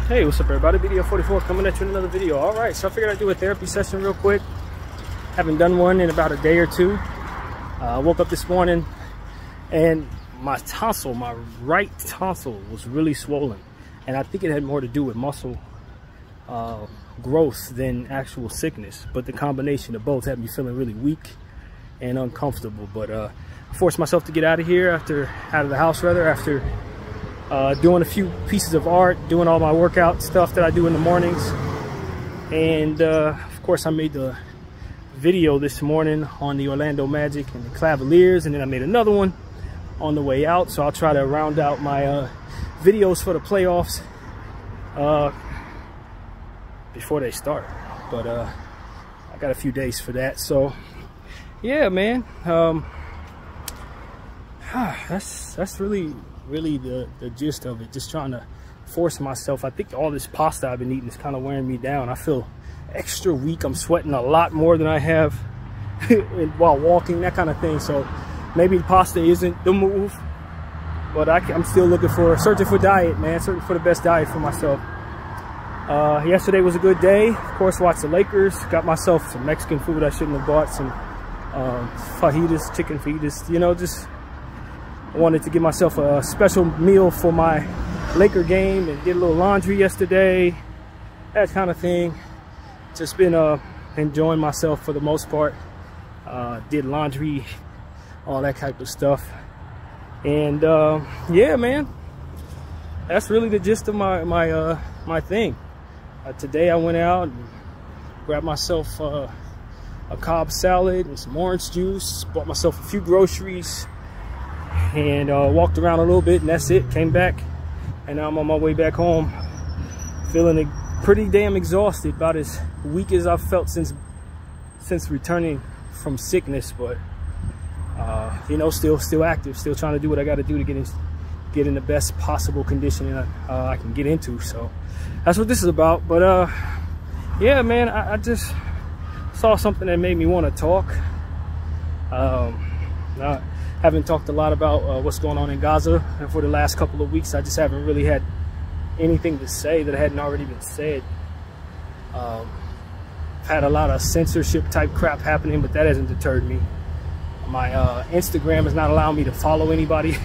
Hey, what's up everybody? BDF 44 coming at you in another video. All right, so I figured I'd do a therapy session real quick. Haven't done one in about a day or two. I woke up this morning and my tonsil, my right tonsil was really swollen. And I think it had more to do with muscle growth than actual sickness. But the combination of both had me feeling really weak and uncomfortable. But I forced myself to get out of the house after doing a few pieces of art, doing all my workout stuff that I do in the mornings. And of course I made the video this morning on the Orlando Magic and the Cavaliers, and then I made another one on the way out. So I'll try to round out my videos for the playoffs before they start. But I got a few days for that. So yeah, man, that's really the gist of it. Just trying to force myself. I think all this pasta I've been eating is kind of wearing me down. I feel extra weak. I'm sweating a lot more than I have while walking, that kind of thing. So maybe the pasta isn't the move, but I'm still searching for diet, man. Searching for the best diet for myself. Yesterday was a good day. Of course, watched the Lakers. Got myself some Mexican food I shouldn't have bought. Some fajitas, chicken fajitas, you know, just I wanted to give myself a special meal for my Laker game and did a little laundry yesterday, that kind of thing. Just been enjoying myself for the most part. Did laundry, all that type of stuff. And yeah, man, that's really the gist of my thing. Today I went out and grabbed myself a Cobb salad and some orange juice, bought myself a few groceries, and walked around a little bit, and that's it. Came back, and now I'm on my way back home, feeling pretty damn exhausted, about as weak as I've felt since returning from sickness. But you know, still active, still trying to do what I got to do to get in the best possible condition I can get into. So that's what this is about. But yeah, man, I just saw something that made me want to talk. I haven't talked a lot about what's going on in Gaza, and for the last couple of weeks I just haven't really had anything to say that hadn't already been said. Had a lot of censorship type crap happening, but that hasn't deterred me. My Instagram is not allowing me to follow anybody.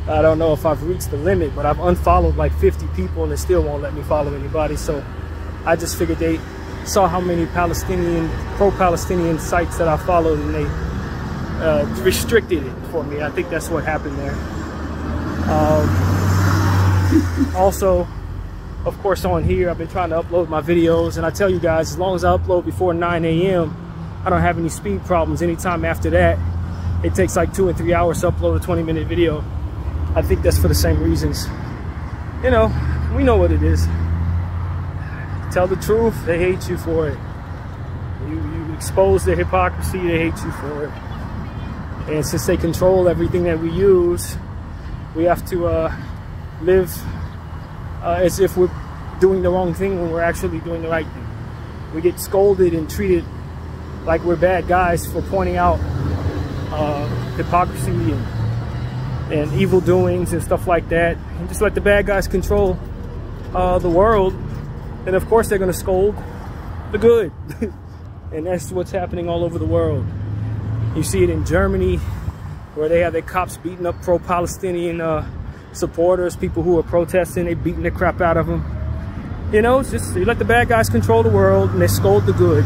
I don't know if I've reached the limit, but I've unfollowed like 50 people and it still won't let me follow anybody. So I just figured they saw how many pro-Palestinian sites that I followed, and they restricted it for me. I think that's what happened there. Also, of course, on here I've been trying to upload my videos, and I tell you guys, as long as I upload before 9 a.m. I don't have any speed problems. Anytime after that, it takes like 2 and 3 hours to upload a 20-minute video. I think that's for the same reasons. You know, we know what it is. Tell the truth, they hate you for it. You expose their hypocrisy, they hate you for it. And since they control everything that we use, we have to live as if we're doing the wrong thing when we're actually doing the right thing. We get scolded and treated like we're bad guys for pointing out hypocrisy and evil doings and stuff like that. And just let the bad guys control the world, and of course they're going to scold the good. And that's what's happening all over the world. You see it in Germany, where they have their cops beating up pro-Palestinian supporters, people who are protesting. They beating the crap out of them. You know, it's just, you let the bad guys control the world, and they scold the good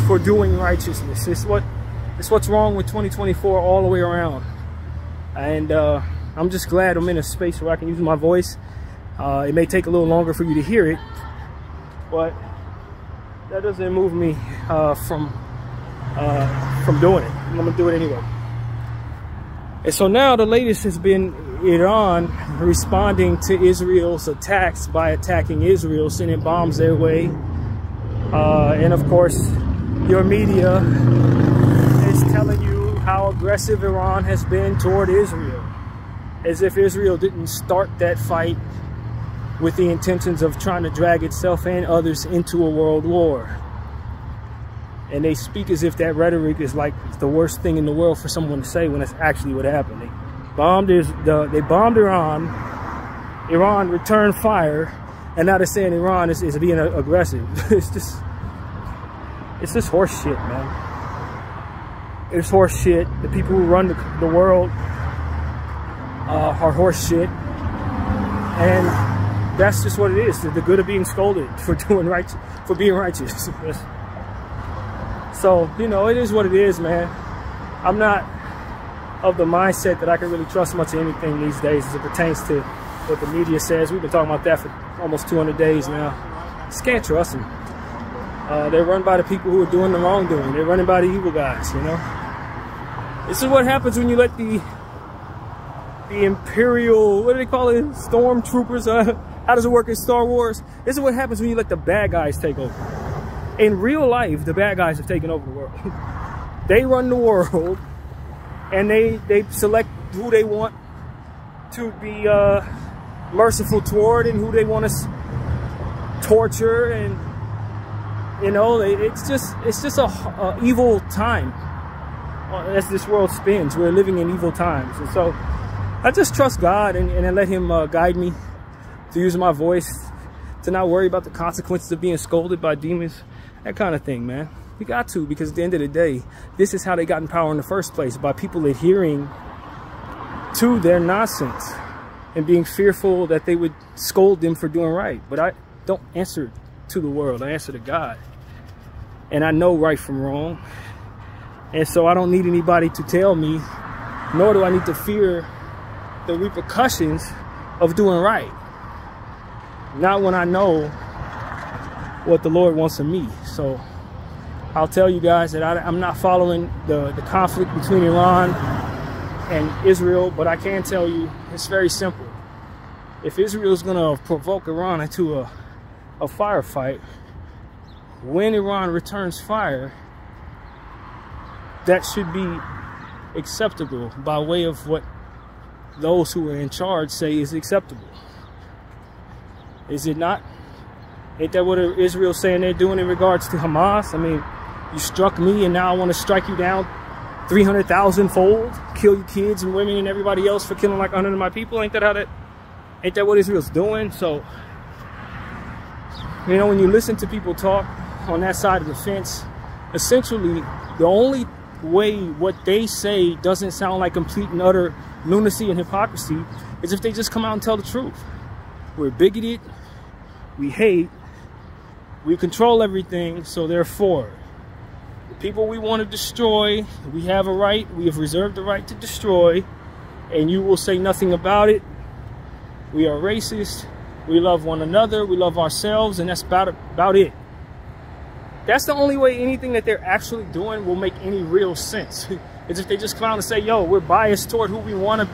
for doing righteousness. It's what's wrong with 2024 all the way around. And I'm just glad I'm in a space where I can use my voice. It may take a little longer for you to hear it, but that doesn't move me from doing it. I'm gonna do it anyway. And so now the latest has been Iran responding to Israel's attacks by attacking Israel, sending bombs their way. And of course, your media is telling you how aggressive Iran has been toward Israel, as if Israel didn't start that fight with the intentions of trying to drag itself and others into a world war. And they speak as if that rhetoric is like the worst thing in the world for someone to say, when it's actually what happened. They bombed Iran Iran returned fire, and now they're saying Iran is being aggressive. It's just horse shit, man. It's horse shit. The people who run the world are horse shit, and that's just what it is. The good of being scolded for doing right, for being righteous. So, you know, it is what it is, man. I'm not of the mindset that I can really trust much of anything these days as it pertains to what the media says. We've been talking about that for almost 200 days now. Just can't trust them. They're run by the people who are doing the wrongdoing. They're running by the evil guys, you know. This is what happens when you let the Imperial, what do they call it? Stormtroopers? How does it work in Star Wars? This is what happens when you let the bad guys take over. In real life, the bad guys have taken over the world. They run the world, and they select who they want to be merciful toward and who they want to torture, and you know, it's just a evil time as this world spins. We're living in evil times, and so I just trust God and let Him guide me to use my voice, to not worry about the consequences of being scolded by demons, that kind of thing, man. We got to, because at the end of the day, this is how they got in power in the first place, by people adhering to their nonsense and being fearful that they would scold them for doing right. But I don't answer to the world, I answer to God. And I know right from wrong. And so I don't need anybody to tell me, nor do I need to fear the repercussions of doing right. Not when I know what the Lord wants of me. So I'll tell you guys that I'm not following the conflict between Iran and Israel, but I can tell you it's very simple. If Israel is going to provoke Iran into a firefight, when Iran returns fire, that should be acceptable by way of what those who are in charge say is acceptable. Is it not? Ain't that what Israel's saying they're doing in regards to Hamas? I mean, you struck me and now I want to strike you down 300,000-fold, kill your kids and women and everybody else for killing like 100 of my people. Ain't that what Israel's doing? So, you know, when you listen to people talk on that side of the fence, essentially the only way what they say doesn't sound like complete and utter lunacy and hypocrisy is if they just come out and tell the truth. We're bigoted, we hate, we control everything, so therefore the people we want to destroy, we have a right, we have reserved the right to destroy, and you will say nothing about it. We are racist, we love one another, we love ourselves, and that's about it. That's the only way anything that they're actually doing will make any real sense. It's if they just come out and say, yo, we're biased toward who we want to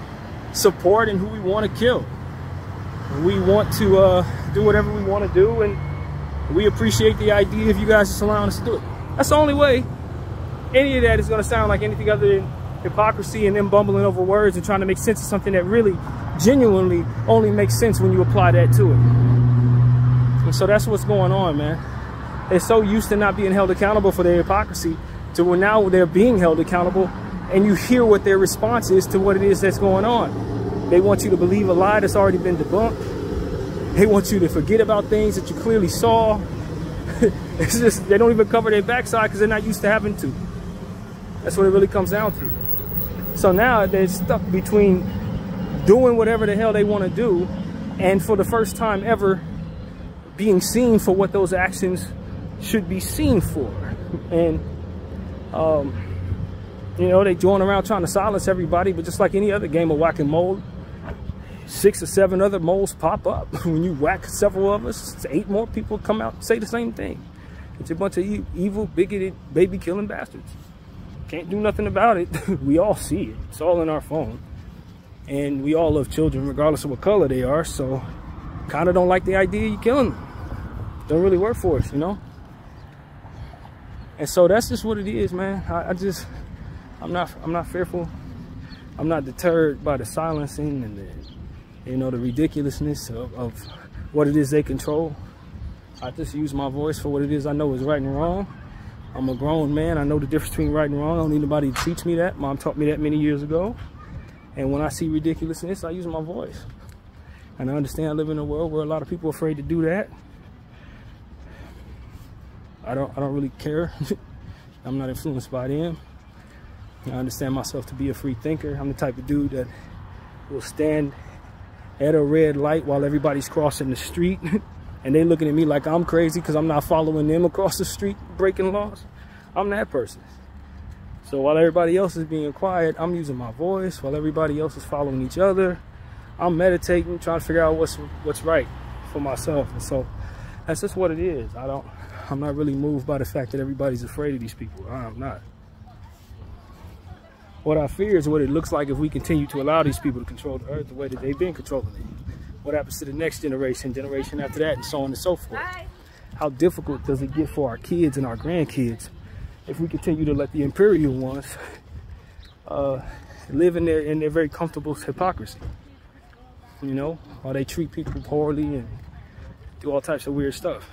support and who we want to kill. We want to do whatever we want to do, and we appreciate the idea of you guys just allowing us to do it. That's the only way any of that is going to sound like anything other than hypocrisy and them bumbling over words and trying to make sense of something that really genuinely only makes sense when you apply that to it. And so that's what's going on, man. They're so used to not being held accountable for their hypocrisy to where now they're being held accountable, and you hear what their response is to what it is that's going on. They want you to believe a lie that's already been debunked. They want you to forget about things that you clearly saw. It's just, they don't even cover their backside because they're not used to having to. That's what it really comes down to. So now they're stuck between doing whatever the hell they want to do and for the first time ever being seen for what those actions should be seen for. And you know, they join around trying to silence everybody, but just like any other game of whack and mole, 6 or 7 other moles pop up. When you whack several of us, 8 more people come out and say the same thing. It's a bunch of evil, bigoted, baby-killing bastards. Can't do nothing about it. We all see it. It's all in our phone. And we all love children regardless of what color they are, so kind of don't like the idea of you killing them. Don't really work for us, you know? And so that's just what it is, man. I'm not fearful. I'm not deterred by the silencing and the, you know, the ridiculousness of what it is they control. I just use my voice for what it is I know is right and wrong. I'm a grown man. I know the difference between right and wrong. I don't need nobody to teach me that. Mom taught me that many years ago. And when I see ridiculousness, I use my voice. And I understand I live in a world where a lot of people are afraid to do that. I don't really care. I'm not influenced by them. I understand myself to be a free thinker. I'm the type of dude that will stand at a red light while everybody's crossing the street and they looking at me like I'm crazy because I'm not following them across the street breaking laws. I'm that person. So while everybody else is being quiet, I'm using my voice. While everybody else is following each other, I'm meditating, trying to figure out what's right for myself. And so that's just what it is. I'm not really moved by the fact that everybody's afraid of these people. I'm not. What I fear is what it looks like if we continue to allow these people to control the earth the way that they've been controlling it. What happens to the next generation, generation after that, and so on and so forth. How difficult does it get for our kids and our grandkids if we continue to let the imperial ones live in their very comfortable hypocrisy? You know, while they treat people poorly and do all types of weird stuff.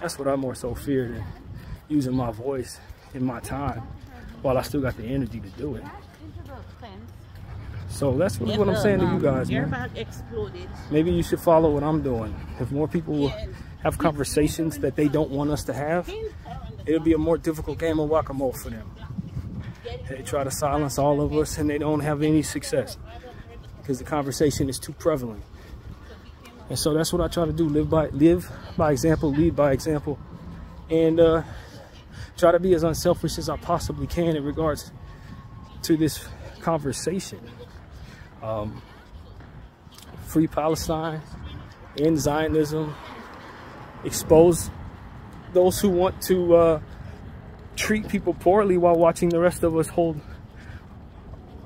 That's what I more so fear than using my voice in my time while I still got the energy to do it. So that's what I'm saying to you guys, man. Maybe you should follow what I'm doing. If more people will have conversations that they don't want us to have, it'll be a more difficult game of whack-a-mole for them. They try to silence all of us and they don't have any success because the conversation is too prevalent. And so that's what I try to do, live by example, lead by example, and try to be as unselfish as I possibly can in regards to this conversation. Free Palestine, end Zionism, expose those who want to treat people poorly while watching the rest of us hold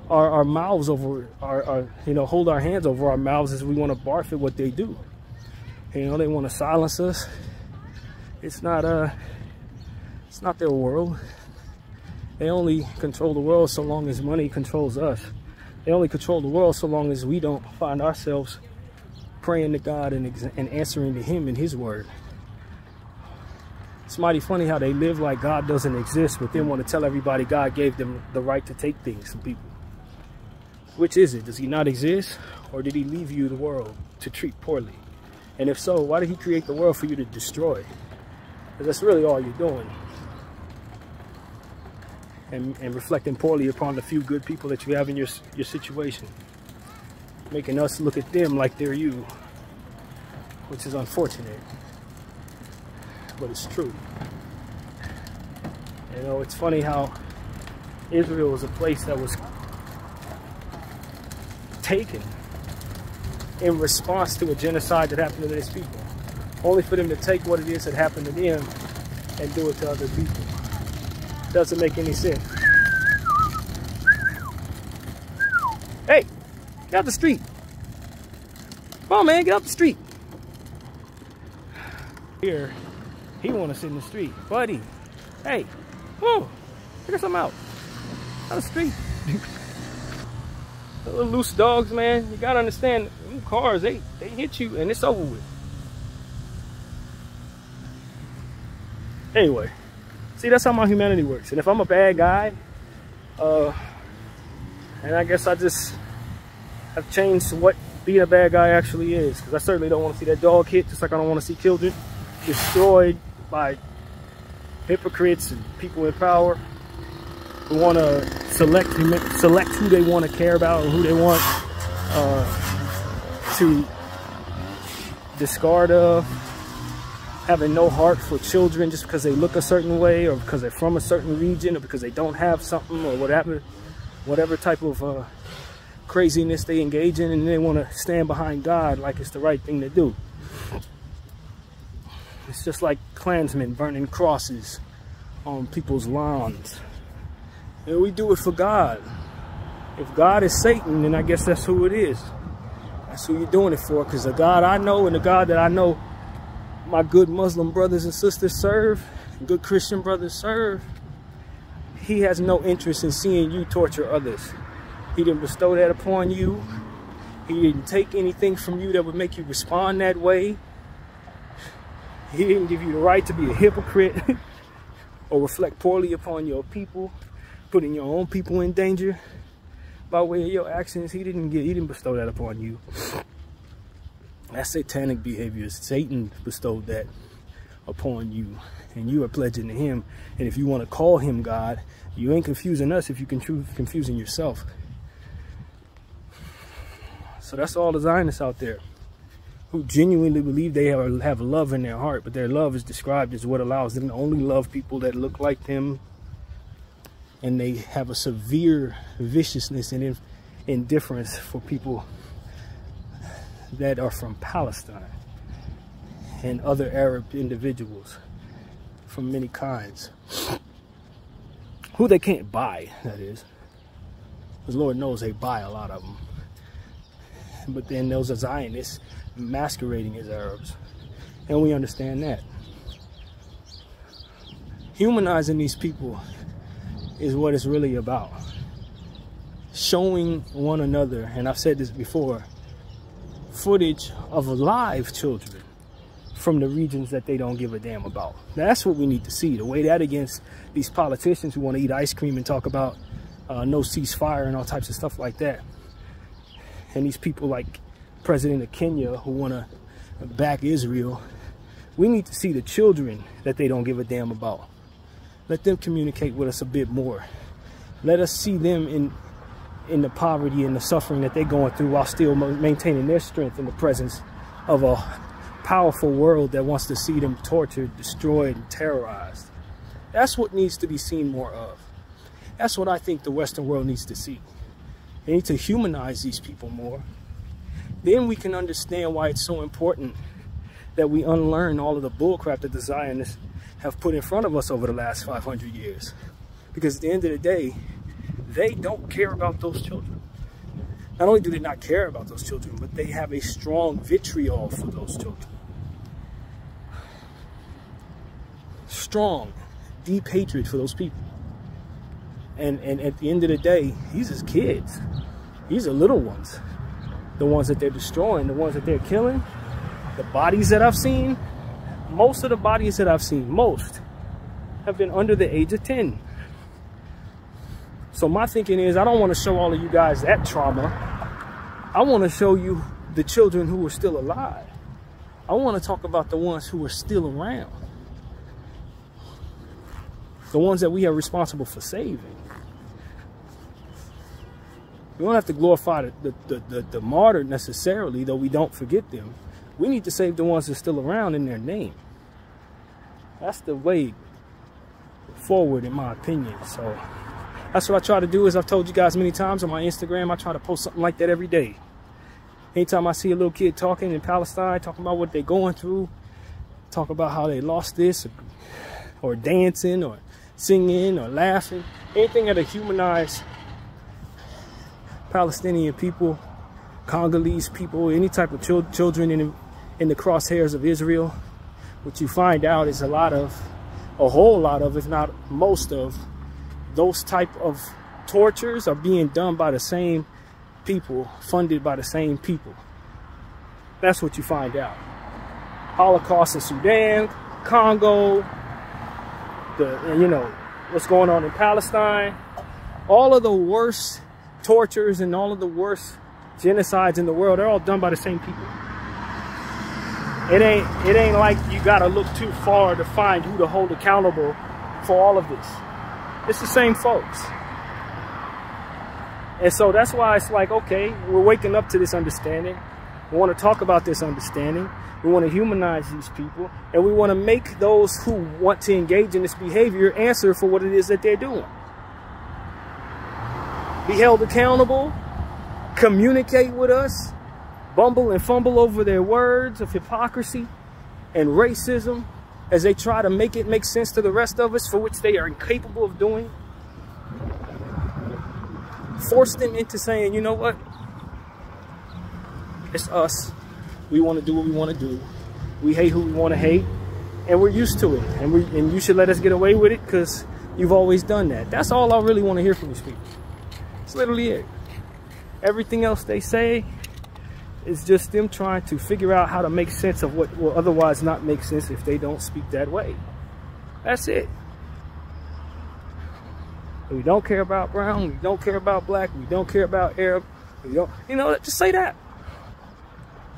our mouths over hold our hands over our mouths as we want to barf at what they do. You know, they want to silence us. It's not their world. They only control the world so long as money controls us. They only control the world so long as we don't find ourselves praying to God and answering to Him in His word. It's mighty funny how they live like God doesn't exist, but then want to tell everybody God gave them the right to take things from people. Which is it? Does He not exist? Or did He leave you the world to treat poorly? And if so, why did He create the world for you to destroy? Because that's really all you're doing. And reflecting poorly upon the few good people that you have in your situation. Making us look at them like they're you. Which is unfortunate. But it's true. You know, it's funny how Israel was a place that was taken in response to a genocide that happened to these people. Only for them to take what it is that happened to them and do it to other people. Doesn't make any sense. Hey, get out the street. Come on, man, get out the street. Here, he want to sit in the street. Buddy, hey, come on, figure something out. Out the street. The little loose dogs, man, you gotta understand, them cars, they hit you and it's over with. Anyway, see, that's how my humanity works. And if I'm a bad guy, and I guess I just have changed what being a bad guy actually is. Because I certainly don't want to see that dog hit, just like I don't want to see children destroyed by hypocrites and people in power who want to select who they want to care about and who they want to discard of. Having no heart for children just because they look a certain way or because they're from a certain region or because they don't have something or whatever type of craziness they engage in, and they want to stand behind God like it's the right thing to do. It's just like Klansmen burning crosses on people's lawns. And we do it for God. If God is Satan, then I guess that's who it is. That's who you're doing it for, because the God I know and the God that I know my good Muslim brothers and sisters serve, good Christian brothers serve, He has no interest in seeing you torture others. He didn't bestow that upon you. He didn't take anything from you that would make you respond that way. He didn't give you the right to be a hypocrite or reflect poorly upon your people, putting your own people in danger by way of your actions. He didn't bestow that upon you. That's satanic behavior. Satan bestowed that upon you, and you are pledging to him. And if you want to call him God, you ain't confusing us if you can confusing yourself. So that's all the Zionists out there who genuinely believe they have love in their heart, but their love is described as what allows them to only love people that look like them, and they have a severe viciousness and indifference for people that are from Palestine and other Arab individuals from many kinds, who they can't buy, that is, because Lord knows they buy a lot of them. But then those are Zionists masquerading as Arabs, and we understand that. Humanizing these people is what it's really about. Showing one another, and I've said this before, footage of live children from the regions that they don't give a damn about. That's what we need to see. To weigh that against these politicians who want to eat ice cream and talk about no ceasefire and all types of stuff like that. And these people like President of Kenya who want to back Israel. We need to see the children that they don't give a damn about. Let them communicate with us a bit more. Let us see them in the poverty and the suffering that they're going through while still maintaining their strength in the presence of a powerful world that wants to see them tortured, destroyed, and terrorized. That's what needs to be seen more of. That's what I think the Western world needs to see. They need to humanize these people more. Then we can understand why it's so important that we unlearn all of the bullcrap that the Zionists have put in front of us over the last 500 years. Because at the end of the day, they don't care about those children. Not only do they not care about those children, but they have a strong vitriol for those children. Strong, deep hatred for those people. And at the end of the day, these are kids. These are little ones. The ones that they're destroying, the ones that they're killing. The bodies that I've seen, most of the bodies that I've seen, most have been under the age of 10. So my thinking is, I don't want to show all of you guys that trauma. I want to show you the children who are still alive. I want to talk about the ones who are still around. The ones that we are responsible for saving. We don't have to glorify the martyr necessarily, though we don't forget them. We need to save the ones that are still around in their name. That's the way forward, in my opinion. So that's what I try to do. As I've told you guys many times on my Instagram, I try to post something like that every day. Anytime I see a little kid talking in Palestine, talking about what they're going through, talk about how they lost this, or dancing, or singing, or laughing, anything that'll humanize Palestinian people, Congolese people, any type of children in the crosshairs of Israel, what you find out is a whole lot of, if not most of, those type of tortures are being done by the same people, funded by the same people. That's what you find out. Holocaust in Sudan, Congo, what's going on in Palestine, all of the worst tortures and all of the worst genocides in the world, they're all done by the same people. It ain't like you gotta look too far to find who to hold accountable for all of this. It's the same folks. And so that's why it's like, okay, we're waking up to this understanding. We want to talk about this understanding. We want to humanize these people, and we want to make those who want to engage in this behavior answer for what it is that they're doing. Be held accountable, communicate with us, bumble and fumble over their words of hypocrisy and racism as they try to make it make sense to the rest of us, for which they are incapable of doing. Force them into saying, you know what? It's us. We want to do what we want to do. We hate who we want to hate, and we're used to it. And you should let us get away with it because you've always done that. That's all I really want to hear from these people. It's literally it. Everything else they say is just them trying to figure out how to make sense of what will otherwise not make sense if they don't speak that way. That's it. We don't care about brown, we don't care about black, we don't care about Arab, we don't, just say that.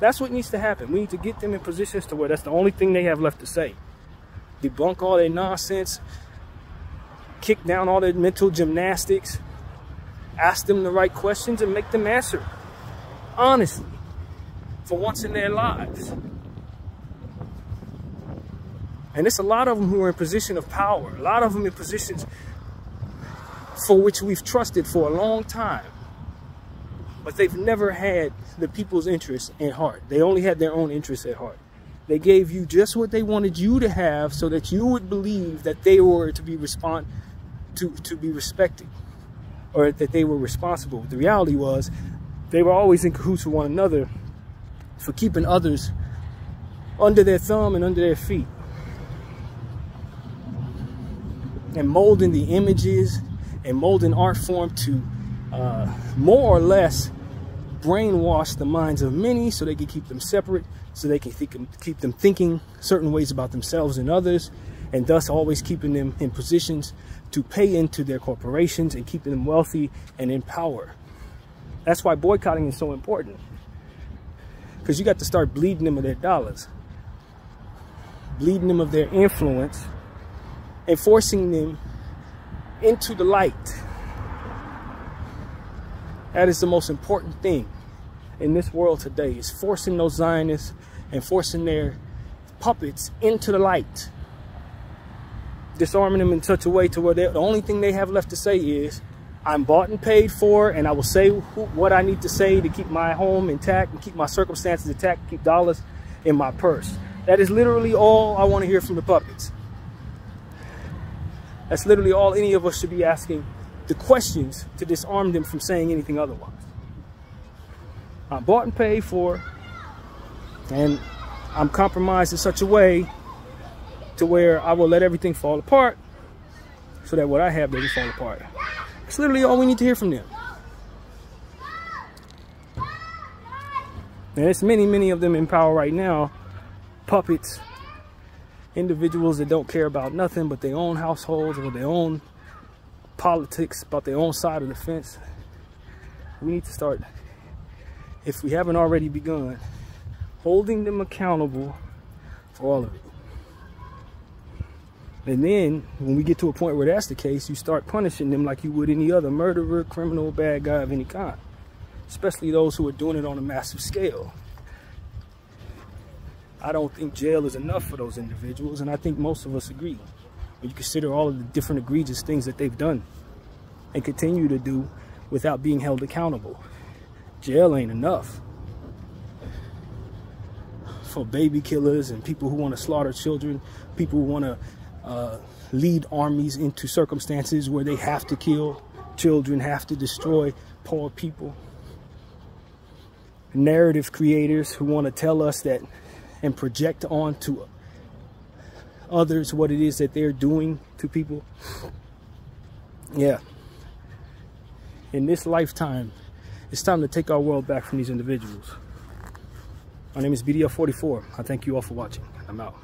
That's what needs to happen. We need to get them in positions to where that's the only thing they have left to say. Debunk all their nonsense, kick down all their mental gymnastics, ask them the right questions and make them answer honestly for once in their lives. And it's a lot of them who are in position of power, a lot of them in positions for which we've trusted for a long time, but they've never had the people's interests at heart. They only had their own interests at heart. They gave you just what they wanted you to have so that you would believe that they were to be respected, or that they were responsible. The reality was they were always in cahoots with one another for keeping others under their thumb and under their feet, and molding the images and molding art form to more or less brainwash the minds of many so they can keep them separate, so they can keep them thinking certain ways about themselves and others, and thus always keeping them in positions to pay into their corporations and keeping them wealthy and in power. That's why boycotting is so important, because you got to start bleeding them of their dollars, bleeding them of their influence, and forcing them into the light. That is the most important thing in this world today, is forcing those Zionists and forcing their puppets into the light. Disarming them in such a way to where the only thing they have left to say is, I'm bought and paid for, and I will say what I need to say to keep my home intact and keep my circumstances intact, keep dollars in my purse. That is literally all I want to hear from the puppets. That's literally all any of us should be asking the questions to disarm them from saying anything otherwise. I'm bought and paid for, and I'm compromised in such a way to where I will let everything fall apart so that what I have doesn't fall apart. That's literally all we need to hear from them. And there's many of them in power right now, puppets, individuals that don't care about nothing but their own households or their own politics, about their own side of the fence. We need to start, if we haven't already begun, holding them accountable for all of it. And then when we get to a point where that's the case, you start punishing them like you would any other murderer, criminal, bad guy of any kind, especially those who are doing it on a massive scale. I don't think jail is enough for those individuals, and I think most of us agree. When you consider all of the different egregious things that they've done and continue to do without being held accountable, jail ain't enough for baby killers and people who want to slaughter children, people who want to lead armies into circumstances where they have to kill children, have to destroy poor people. Narrative creators who want to tell us that and project onto others what it is that they're doing to people. Yeah. In this lifetime, it's time to take our world back from these individuals. My name is BDF 44. I thank you all for watching. I'm out.